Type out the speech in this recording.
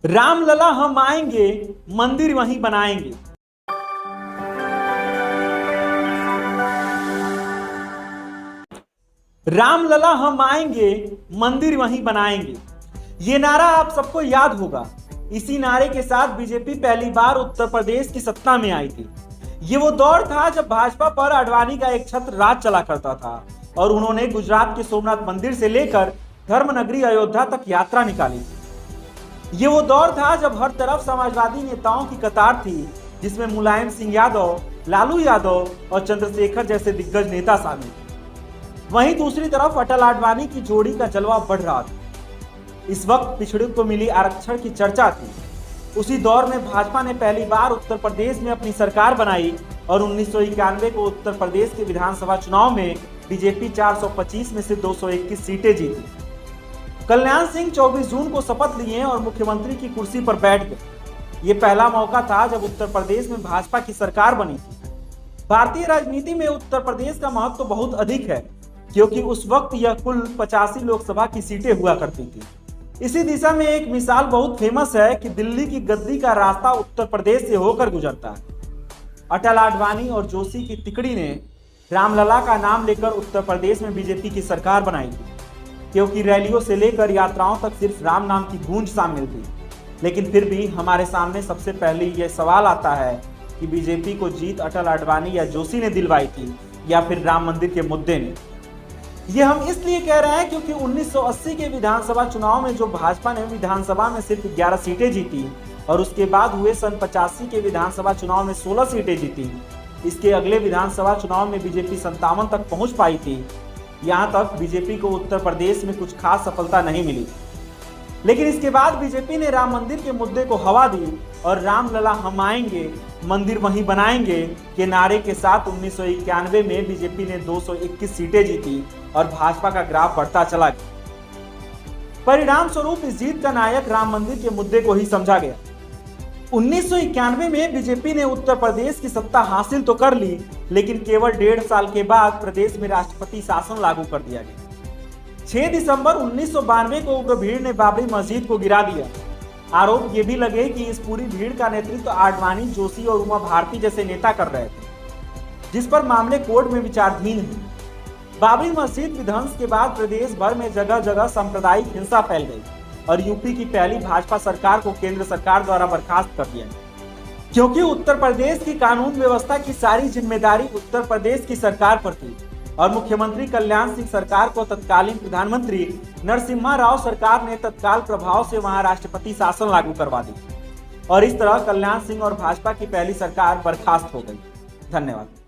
रामलला हम आएंगे, मंदिर वहीं बनाएंगे। रामलला हम आएंगे, मंदिर वहीं बनाएंगे। ये नारा आप सबको याद होगा। इसी नारे के साथ बीजेपी पहली बार उत्तर प्रदेश की सत्ता में आई थी। ये वो दौर था जब भाजपा पर आडवाणी का एक छत्र राज चला करता था और उन्होंने गुजरात के सोमनाथ मंदिर से लेकर धर्मनगरी अयोध्या तक यात्रा निकाली थी। ये वो दौर था जब हर तरफ समाजवादी नेताओं की कतार थी, जिसमें मुलायम सिंह यादव, लालू यादव और चंद्रशेखर जैसे दिग्गज नेता शामिल थे। वहीं दूसरी तरफ अटल आडवाणी की जोड़ी का जलवा बढ़ रहा था। इस वक्त पिछड़ों को मिली आरक्षण की चर्चा थी। उसी दौर में भाजपा ने पहली बार उत्तर प्रदेश में अपनी सरकार बनाई और 1991 को उत्तर प्रदेश के विधानसभा चुनाव में बीजेपी 425 में से 221 सीटें जीती। कल्याण सिंह 24 जून को शपथ लिए और मुख्यमंत्री की कुर्सी पर बैठ गए। ये पहला मौका था जब उत्तर प्रदेश में भाजपा की सरकार बनी थी। भारतीय राजनीति में उत्तर प्रदेश का महत्व तो बहुत अधिक है, क्योंकि उस वक्त यह कुल 85 लोकसभा की सीटें हुआ करती थी। इसी दिशा में एक मिसाल बहुत फेमस है कि दिल्ली की गद्दी का रास्ता उत्तर प्रदेश से होकर गुजरता है। अटल आडवाणी और जोशी की तिकड़ी ने रामलला का नाम लेकर उत्तर प्रदेश में बीजेपी की सरकार बनाई थी, क्योंकि रैलियों से लेकर यात्राओं तक सिर्फ राम नाम की गूंज शामिल थी। लेकिन फिर भी हमारे सामने सबसे पहले यह सवाल आता है कि बीजेपी को जीत अटल आडवाणी या जोशी ने दिलवाई थी या फिर राम मंदिर के मुद्दे ने। ये हम इसलिए कह रहे हैं क्योंकि 1980 के विधानसभा चुनाव में जो भाजपा ने विधानसभा में सिर्फ 11 सीटें जीती और उसके बाद हुए सन 85 के विधानसभा चुनाव में 16 सीटें जीती, इसके अगले विधानसभा चुनाव में बीजेपी 57 तक पहुंच पाई थी। यहां तक बीजेपी को उत्तर प्रदेश में कुछ खास सफलता नहीं मिली, लेकिन इसके बाद बीजेपी ने राम मंदिर के मुद्दे को हवा दी और रामलला हम आएंगे, मंदिर वहीं बनाएंगे के नारे के साथ 1991 में बीजेपी ने 221 सीटें जीती और भाजपा का ग्राफ बढ़ता चला गया। परिणाम स्वरूप इस जीत का नायक राम मंदिर के मुद्दे को ही समझा गया। 1991 में बीजेपी ने उत्तर प्रदेश की सत्ता हासिल तो कर ली, लेकिन केवल 1.5 साल के बाद प्रदेश में राष्ट्रपति शासन लागू कर दिया गया। 6 दिसंबर 1992 को उग्र भीड़ ने बाबरी मस्जिद को गिरा दिया। आरोप ये भी लगे कि इस पूरी भीड़ का नेतृत्व आडवाणी, जोशी और उमा भारती जैसे नेता कर रहे थे, जिस पर मामले कोर्ट में विचाराधीन है। बाबरी मस्जिद विध्वंस के बाद प्रदेश भर में जगह जगह सांप्रदायिक हिंसा फैल गई और यूपी की पहली भाजपा सरकार को केंद्र सरकार द्वारा बर्खास्त कर दिया गया, क्योंकि उत्तर प्रदेश की कानून व्यवस्था की सारी जिम्मेदारी उत्तर प्रदेश की सरकार पर थी और मुख्यमंत्री कल्याण सिंह सरकार को तत्कालीन प्रधानमंत्री नरसिम्हा राव सरकार ने तत्काल प्रभाव से वहां राष्ट्रपति शासन लागू करवा दी और इस तरह कल्याण सिंह और भाजपा की पहली सरकार बर्खास्त हो गई। धन्यवाद।